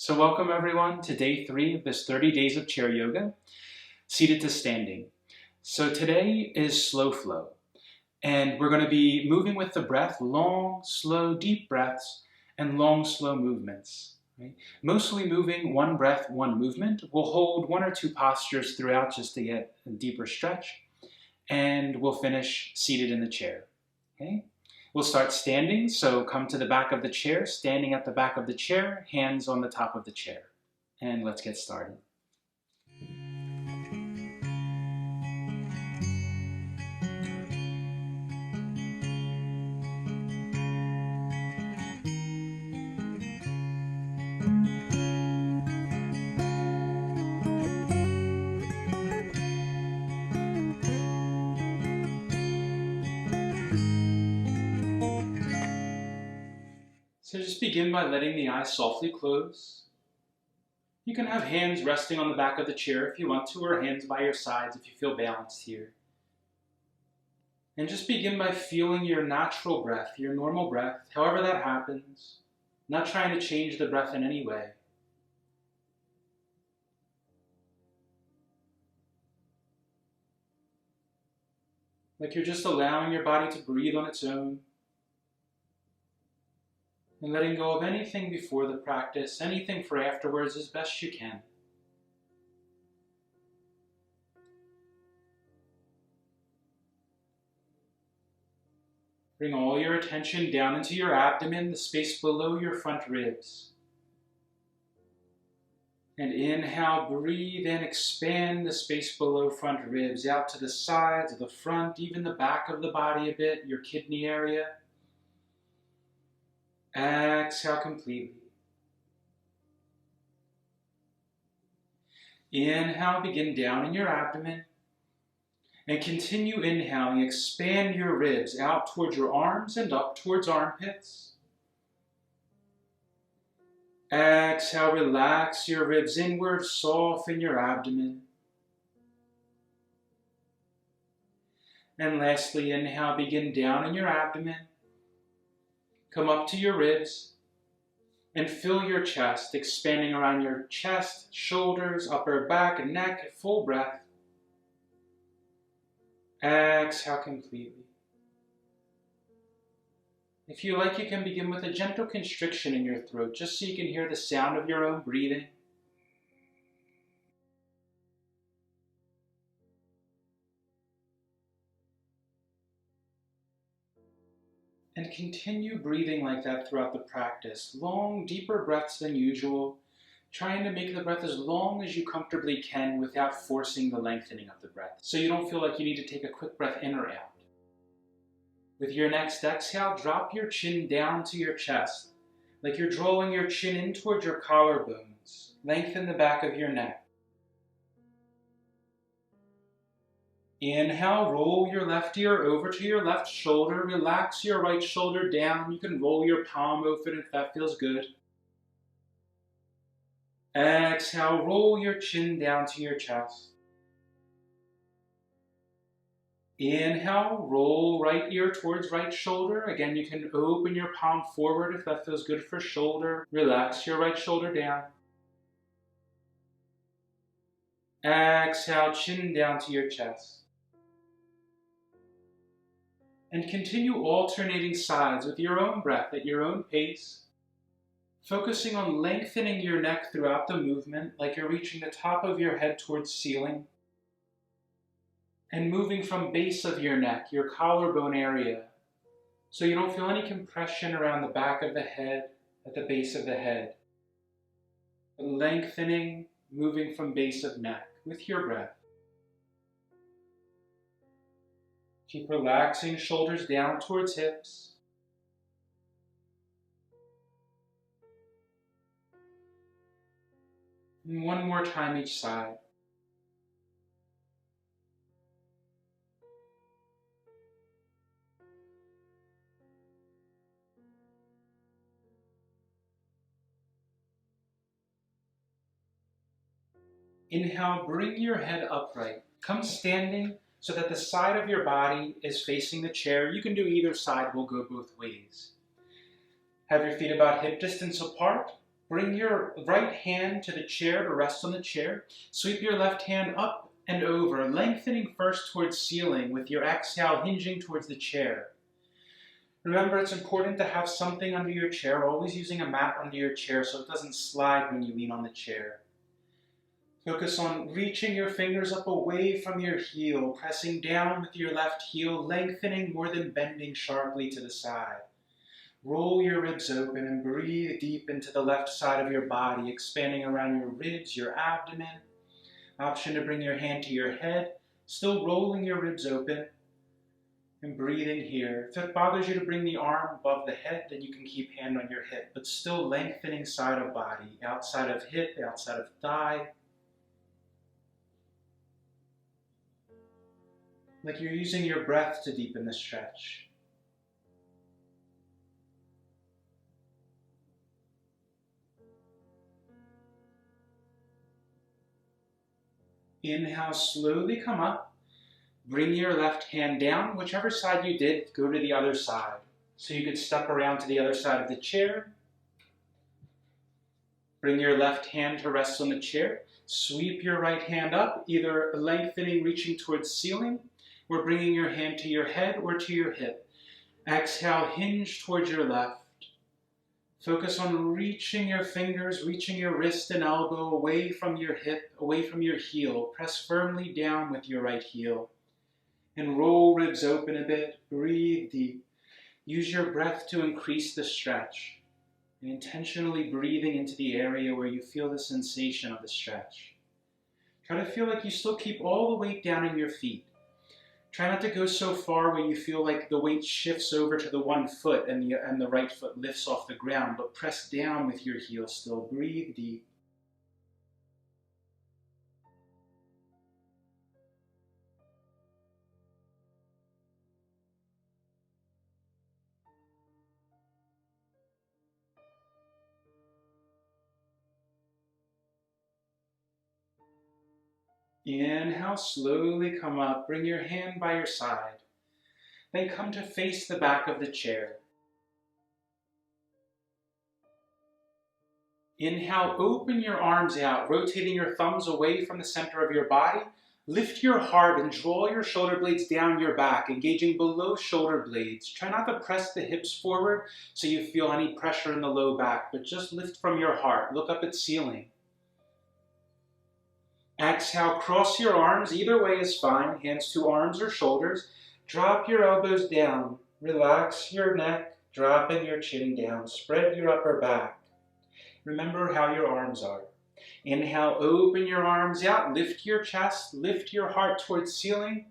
So welcome everyone to day 3 of this 30 days of chair yoga, seated to standing. So today is slow flow, and we're going to be moving with the breath, long, slow, deep breaths, and long, slow movements. Right? Mostly moving one breath, one movement. We'll hold 1 or 2 postures throughout just to get a deeper stretch, and we'll finish seated in the chair. Okay? We'll start standing, so come to the back of the chair, standing at the back of the chair, hands on the top of the chair. And let's get started. So just begin by letting the eyes softly close. You can have hands resting on the back of the chair if you want to, or hands by your sides if you feel balanced here. And just begin by feeling your natural breath, your normal breath, however that happens. Not trying to change the breath in any way. Like you're just allowing your body to breathe on its own. And letting go of anything before the practice, anything for afterwards as best you can. Bring all your attention down into your abdomen, the space below your front ribs. And inhale, breathe in, expand the space below front ribs, out to the sides, the front, even the back of the body a bit, your kidney area. Exhale completely. Inhale, begin down in your abdomen. And continue inhaling, expand your ribs out towards your arms and up towards armpits. Exhale, relax your ribs inward, soften your abdomen. And lastly, inhale, begin down in your abdomen. Come up to your ribs and fill your chest, expanding around your chest, shoulders, upper back, and neck, full breath. Exhale completely. If you like, you can begin with a gentle constriction in your throat, just so you can hear the sound of your own breathing. And continue breathing like that throughout the practice. Long, deeper breaths than usual, trying to make the breath as long as you comfortably can without forcing the lengthening of the breath, so you don't feel like you need to take a quick breath in or out. With your next exhale, drop your chin down to your chest, like you're drawing your chin in towards your collarbones. Lengthen the back of your neck. Inhale, roll your left ear over to your left shoulder. Relax your right shoulder down. You can roll your palm over it if that feels good. Exhale, roll your chin down to your chest. Inhale, roll right ear towards right shoulder. Again, you can open your palm forward if that feels good for shoulder. Relax your right shoulder down. Exhale, chin down to your chest. And continue alternating sides with your own breath at your own pace, focusing on lengthening your neck throughout the movement, like you're reaching the top of your head towards ceiling, and moving from base of your neck, your collarbone area, so you don't feel any compression around the back of the head, at the base of the head. But lengthening, moving from base of neck with your breath. Keep relaxing, shoulders down towards hips. And one more time each side. Inhale, bring your head upright. Come standing so that the side of your body is facing the chair. You can do either side, we'll go both ways. Have your feet about hip distance apart, Bring your right hand to the chair to rest on the chair. Sweep your left hand up and over, lengthening first towards ceiling with your exhale hinging towards the chair. Remember, it's important to have something under your chair, always using a mat under your chair so it doesn't slide when you lean on the chair. Focus on reaching your fingers up away from your heel, pressing down with your left heel, lengthening more than bending sharply to the side. Roll your ribs open and breathe deep into the left side of your body, expanding around your ribs, your abdomen. Option to bring your hand to your head, still rolling your ribs open and breathing here. If it bothers you to bring the arm above the head, then you can keep hand on your hip, but still lengthening side of body, outside of hip, outside of thigh. Like you're using your breath to deepen the stretch. Inhale, slowly come up. Bring your left hand down. Whichever side you did, go to the other side. So you could step around to the other side of the chair. Bring your left hand to rest on the chair. Sweep your right hand up, either lengthening, reaching towards ceiling, or bringing your hand to your head or to your hip. Exhale, hinge towards your left. Focus on reaching your fingers, reaching your wrist and elbow away from your hip, away from your heel. Press firmly down with your right heel. And roll ribs open a bit. Breathe deep. Use your breath to increase the stretch. And intentionally breathing into the area where you feel the sensation of the stretch. Try to feel like you still keep all the weight down in your feet. Try not to go so far where you feel like the weight shifts over to the one foot and the right foot lifts off the ground, but press down with your heel still. Breathe deep. Inhale, slowly come up. Bring your hand by your side. Then come to face the back of the chair. Inhale, open your arms out, rotating your thumbs away from the center of your body. Lift your heart and draw your shoulder blades down your back, engaging below shoulder blades. Try not to press the hips forward so you feel any pressure in the low back, but just lift from your heart. Look up at ceiling. Exhale, cross your arms. Either way is fine. Hands to arms or shoulders. Drop your elbows down. Relax your neck, dropping your chin down. Spread your upper back. Remember how your arms are. Inhale, open your arms out. Lift your chest. Lift your heart towards ceiling.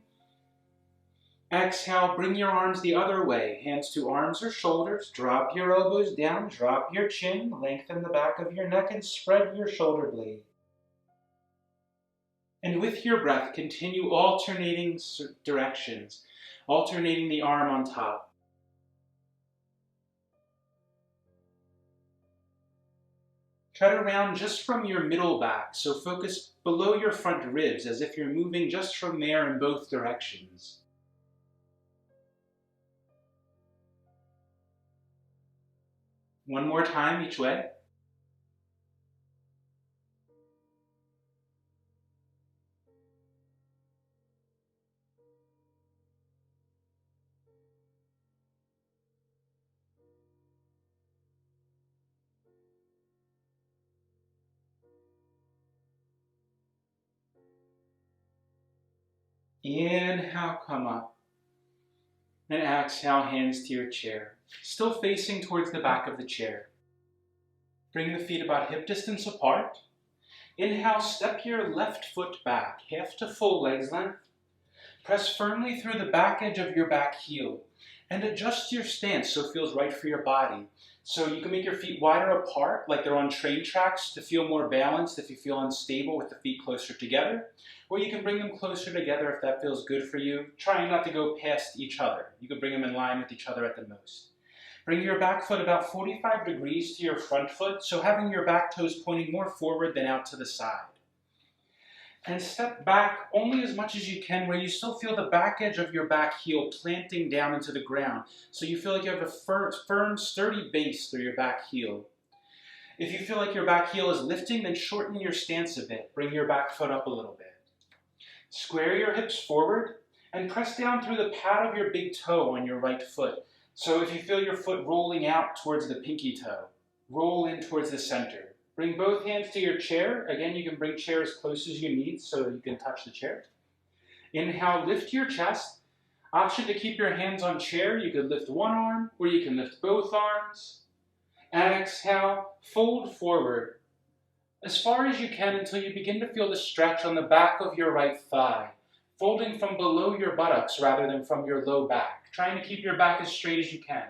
Exhale, bring your arms the other way. Hands to arms or shoulders. Drop your elbows down. Drop your chin. Lengthen the back of your neck and spread your shoulder blade. And with your breath, continue alternating directions, alternating the arm on top. Try to round just from your middle back, so focus below your front ribs as if you're moving just from there in both directions. One more time each way. Inhale, come up. And exhale, hands to your chair. Still facing towards the back of the chair. Bring the feet about hip distance apart. Inhale, step your left foot back, half to full legs length. Press firmly through the back edge of your back heel and adjust your stance so it feels right for your body. So you can make your feet wider apart like they're on train tracks to feel more balanced if you feel unstable with the feet closer together. Or you can bring them closer together if that feels good for you, trying not to go past each other. You can bring them in line with each other at the most. Bring your back foot about 45 degrees to your front foot, so having your back toes pointing more forward than out to the side. And step back only as much as you can where you still feel the back edge of your back heel planting down into the ground. So you feel like you have a firm, sturdy base through your back heel. If you feel like your back heel is lifting, then shorten your stance a bit. Bring your back foot up a little bit. Square your hips forward and press down through the pad of your big toe on your right foot. So if you feel your foot rolling out towards the pinky toe, roll in towards the center. Bring both hands to your chair. Again, you can bring chair as close as you need so you can touch the chair. Inhale, lift your chest. Option to keep your hands on chair. You could lift one arm or you can lift both arms. Exhale, fold forward as far as you can until you begin to feel the stretch on the back of your right thigh, folding from below your buttocks rather than from your low back, trying to keep your back as straight as you can.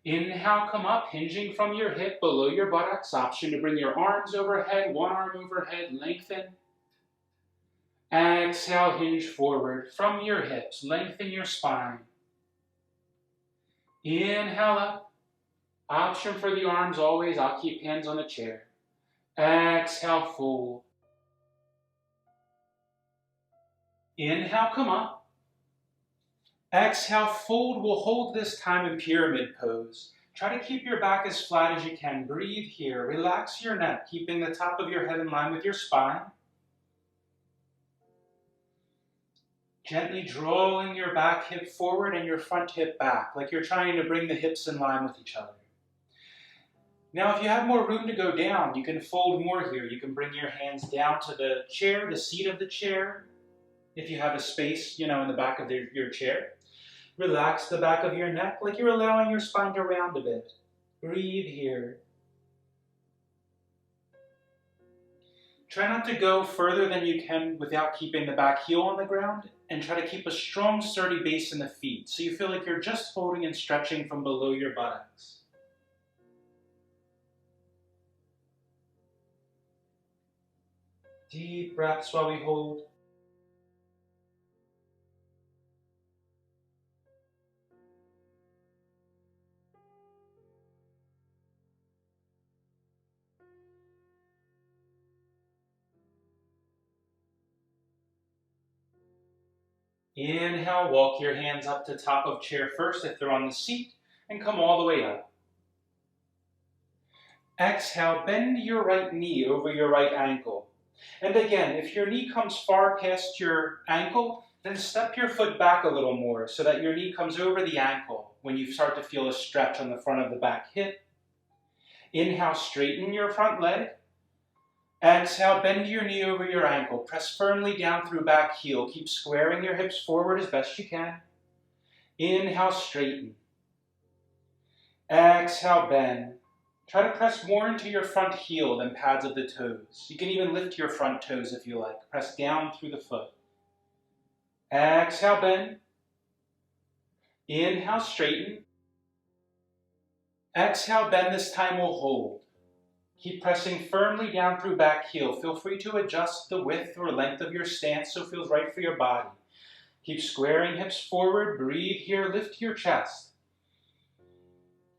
Inhale, come up, hinging from your hip below your buttocks. Option to bring your arms overhead, one arm overhead, lengthen. Exhale, hinge forward from your hips, lengthen your spine. Inhale up. Option for the arms always, I'll keep hands on the chair. Exhale, fold. Inhale, come up. Exhale, fold. We'll hold this time in pyramid pose. Try to keep your back as flat as you can. Breathe here. Relax your neck, keeping the top of your head in line with your spine. Gently drawing your back hip forward and your front hip back, like you're trying to bring the hips in line with each other. Now, if you have more room to go down, you can fold more here. You can bring your hands down to the chair, the seat of the chair, if you have a space, in the back of your chair. Relax the back of your neck like you're allowing your spine to round a bit. Breathe here. Try not to go further than you can without keeping the back heel on the ground, and try to keep a strong, sturdy base in the feet so you feel like you're just folding and stretching from below your buttocks. Deep breaths while we hold. Inhale, walk your hands up to top of chair first if they're on the seat, and come all the way up. Exhale, bend your right knee over your right ankle. And again, if your knee comes far past your ankle, then step your foot back a little more so that your knee comes over the ankle when you start to feel a stretch on the front of the back hip. Inhale, straighten your front leg. Exhale, bend your knee over your ankle. Press firmly down through back heel. Keep squaring your hips forward as best you can. Inhale, straighten. Exhale, bend. Try to press more into your front heel than pads of the toes. You can even lift your front toes if you like. Press down through the foot. Exhale, bend. Inhale, straighten. Exhale, bend. This time we'll hold. Keep pressing firmly down through back heel. Feel free to adjust the width or length of your stance so it feels right for your body. Keep squaring hips forward. Breathe here. Lift your chest.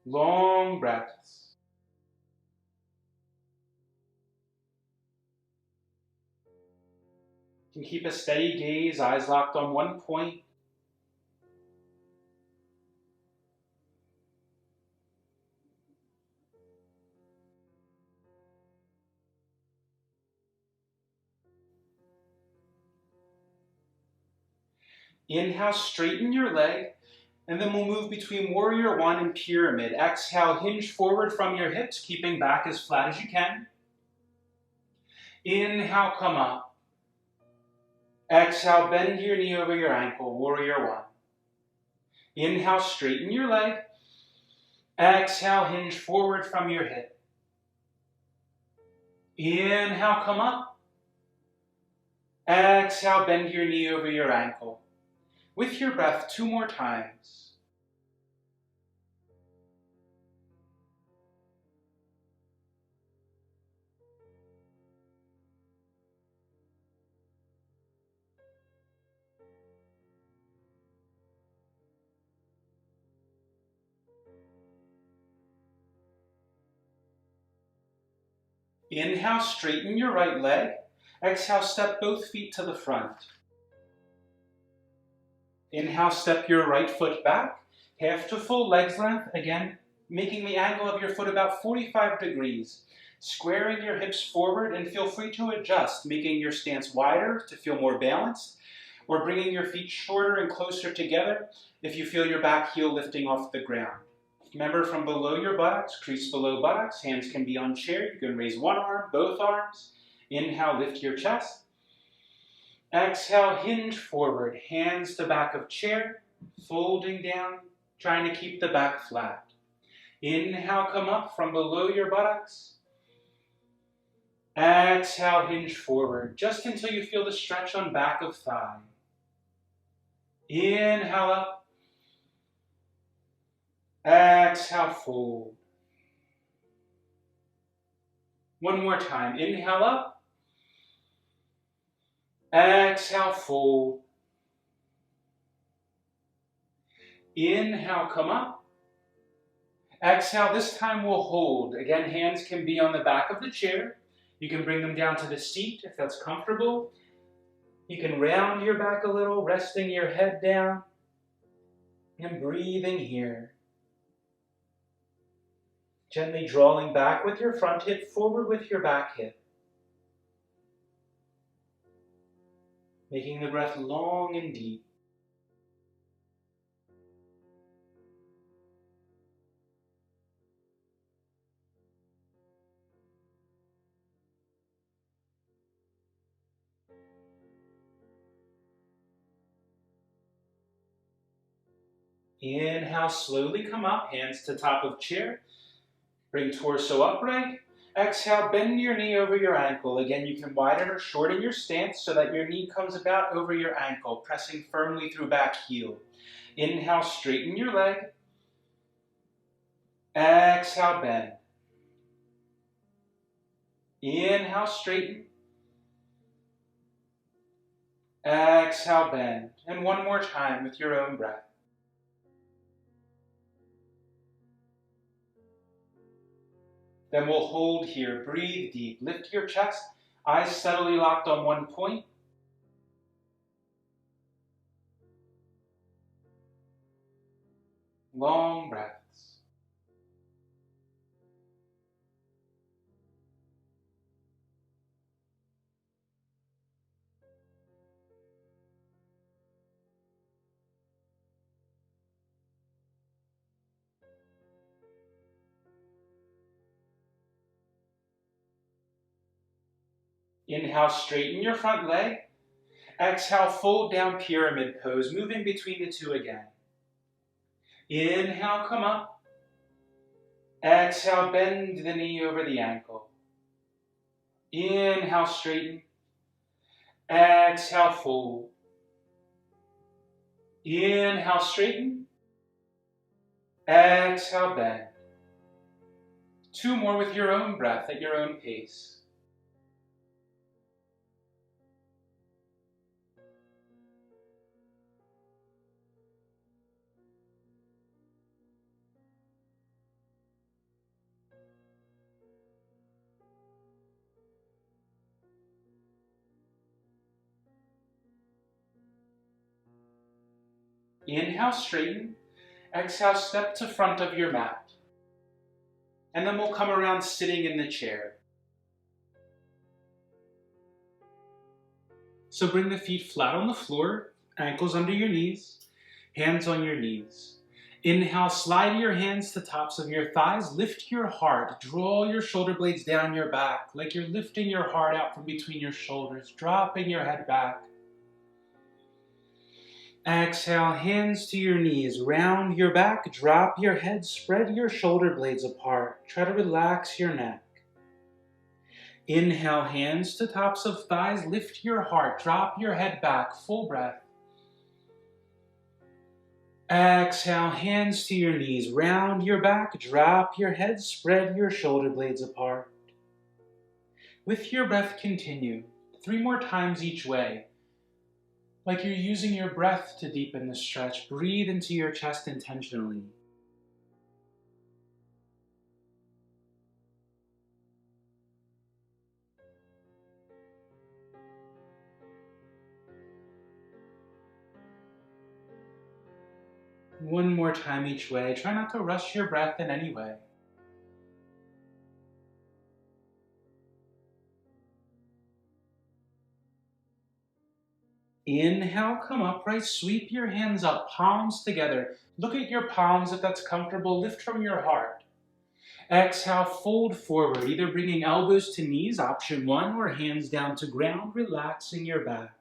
Long breaths. You can keep a steady gaze, eyes locked on one point. Inhale, straighten your leg, and then we'll move between Warrior One and Pyramid. Exhale, hinge forward from your hips, keeping back as flat as you can. Inhale, come up. Exhale, bend your knee over your ankle, Warrior One. Inhale, straighten your leg. Exhale, hinge forward from your hip. Inhale, come up. Exhale, bend your knee over your ankle. With your breath, 2 more times. Inhale, straighten your right leg. Exhale, step both feet to the front. Inhale, step your right foot back, half to full legs length. Again, making the angle of your foot about 45 degrees. Squaring your hips forward, and feel free to adjust, making your stance wider to feel more balanced, or bringing your feet shorter and closer together if you feel your back heel lifting off the ground. Remember, from below your buttocks, crease below buttocks, hands can be on chair. You can raise one arm, both arms. Inhale, lift your chest. Exhale, hinge forward, hands to back of chair, folding down, trying to keep the back flat. Inhale, come up from below your buttocks. Exhale, hinge forward, just until you feel the stretch on back of thigh. Inhale up. Exhale, fold. One more time. Inhale up. Exhale, fold. Inhale, come up. Exhale, this time we'll hold. Again, hands can be on the back of the chair. You can bring them down to the seat if that's comfortable. You can round your back a little, resting your head down and breathing here. Gently drawing back with your front hip, forward with your back hip. Making the breath long and deep. Inhale, slowly come up, hands to top of chair. Bring torso upright. Exhale, bend your knee over your ankle. Again, you can widen or shorten your stance so that your knee comes about over your ankle, pressing firmly through back heel. Inhale, straighten your leg. Exhale, bend. Inhale, straighten. Exhale, bend. And one more time with your own breath. Then we'll hold here. Breathe deep. Lift your chest. Eyes steadily locked on one point. Long breaths. Inhale, straighten your front leg. Exhale, fold down pyramid pose, moving between the two again. Inhale, come up. Exhale, bend the knee over the ankle. Inhale, straighten. Exhale, fold. Inhale, straighten. Exhale, bend. Two more with your own breath at your own pace. Inhale, straighten. Exhale, step to front of your mat. And then we'll come around sitting in the chair. So bring the feet flat on the floor, ankles under your knees, hands on your knees. Inhale, slide your hands to tops of your thighs, lift your heart, draw your shoulder blades down your back, like you're lifting your heart out from between your shoulders, dropping your head back. Exhale, hands to your knees, round your back, drop your head, spread your shoulder blades apart. Try to relax your neck. Inhale, hands to tops of thighs, lift your heart, drop your head back, full breath. Exhale, hands to your knees, round your back, drop your head, spread your shoulder blades apart. With your breath, continue 3 more times each way. Like you're using your breath to deepen the stretch. Breathe into your chest intentionally. One more time each way. Try not to rush your breath in any way. Inhale, come upright, sweep your hands up, palms together. Look at your palms if that's comfortable, lift from your heart. Exhale, fold forward, either bringing elbows to knees, option 1, or hands down to ground, relaxing your back.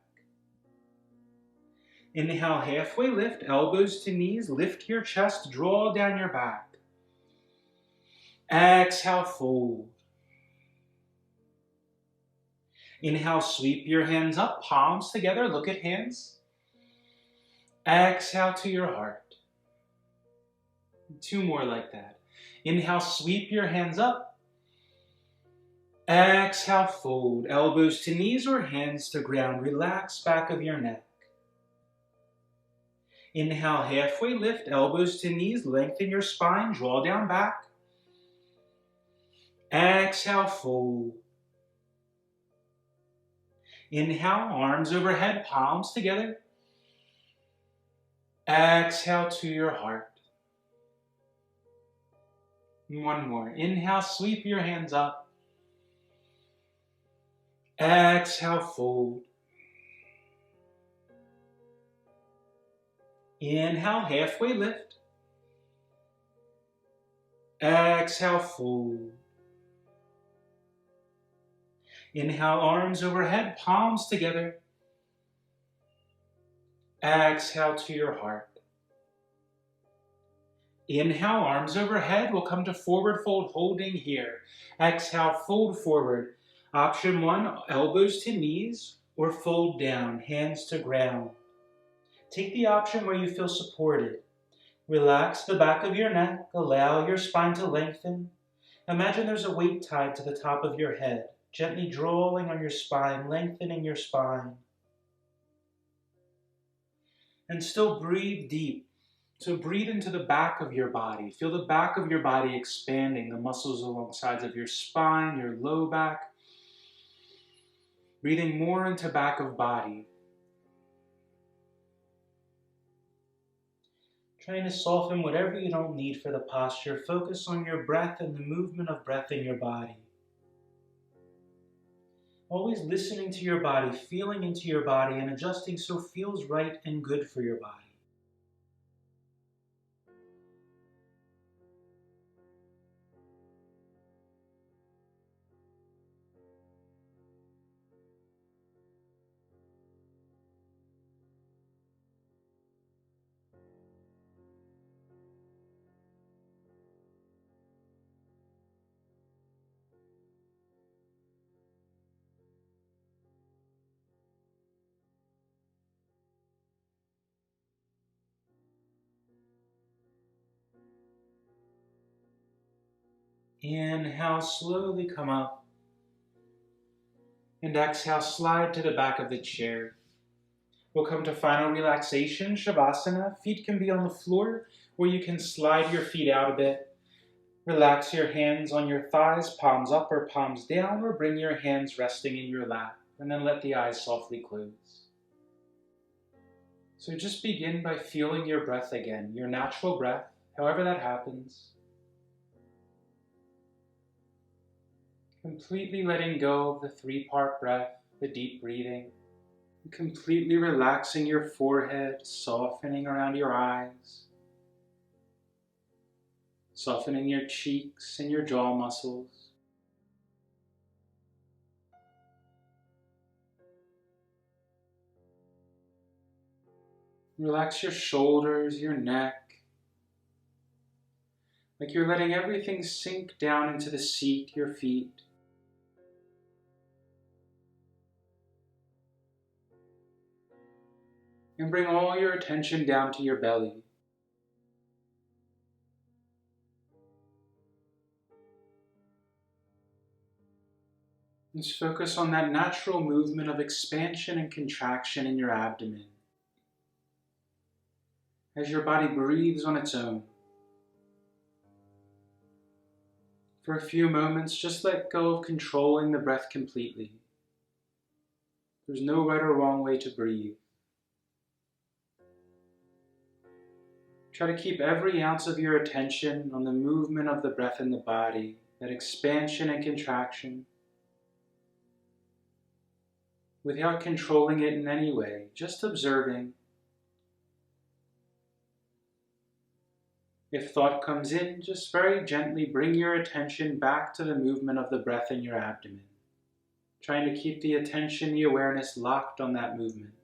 Inhale, halfway lift, elbows to knees, lift your chest, draw down your back. Exhale, fold. Inhale, sweep your hands up, palms together, look at hands. Exhale to your heart. 2 more like that. Inhale, sweep your hands up. Exhale, fold. Elbows to knees or hands to ground. Relax back of your neck. Inhale, halfway lift, elbows to knees, lengthen your spine, draw down back. Exhale, fold. Inhale, arms overhead, palms together. Exhale to your heart. 1 more. Inhale, sweep your hands up. Exhale, fold. Inhale, halfway lift. Exhale, fold. Inhale, arms overhead, palms together. Exhale to your heart. Inhale, arms overhead. We'll come to forward fold, holding here. Exhale, fold forward. Option 1, elbows to knees or fold down, hands to ground. Take the option where you feel supported. Relax the back of your neck. Allow your spine to lengthen. Imagine there's a weight tied to the top of your head, gently drawing on your spine, lengthening your spine. And still breathe deep. So breathe into the back of your body. Feel the back of your body expanding, the muscles along sides of your spine, your low back. Breathing more into back of body. Trying to soften whatever you don't need for the posture. Focus on your breath and the movement of breath in your body. Always listening to your body, feeling into your body, and adjusting so it feels right and good for your body. Inhale, slowly come up. And exhale, slide to the back of the chair. We'll come to final relaxation, Shavasana. Feet can be on the floor, or you can slide your feet out a bit. Relax your hands on your thighs, palms up or palms down, or bring your hands resting in your lap, and then let the eyes softly close. So just begin by feeling your breath again, your natural breath, however that happens. Completely letting go of the 3-part breath, the deep breathing. Completely relaxing your forehead, softening around your eyes. Softening your cheeks and your jaw muscles. Relax your shoulders, your neck. Like you're letting everything sink down into the seat, your feet. And bring all your attention down to your belly. Just focus on that natural movement of expansion and contraction in your abdomen. As your body breathes on its own. For a few moments, just let go of controlling the breath completely. There's no right or wrong way to breathe. Try to keep every ounce of your attention on the movement of the breath in the body, that expansion and contraction, without controlling it in any way, just observing. If thought comes in, just very gently bring your attention back to the movement of the breath in your abdomen, trying to keep the attention, the awareness locked on that movement.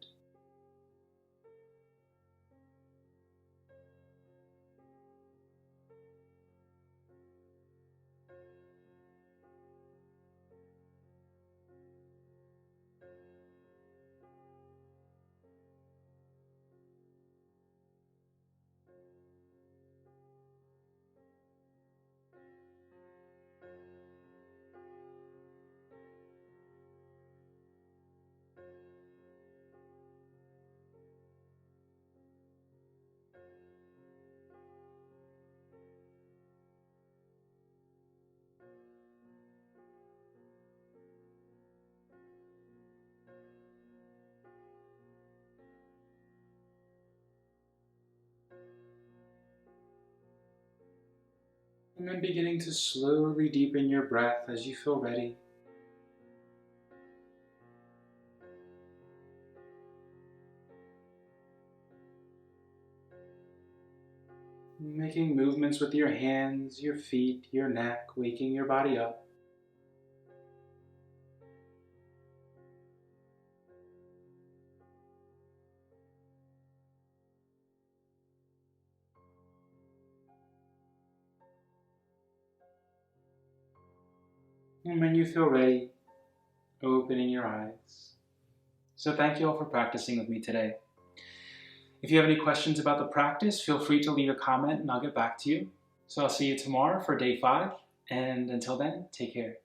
And then beginning to slowly deepen your breath as you feel ready. Making movements with your hands, your feet, your neck, waking your body up. And when you feel ready, opening your eyes. So thank you all for practicing with me today. If you have any questions about the practice, feel free to leave a comment and I'll get back to you. So I'll see you tomorrow for day 5, and until then, take care.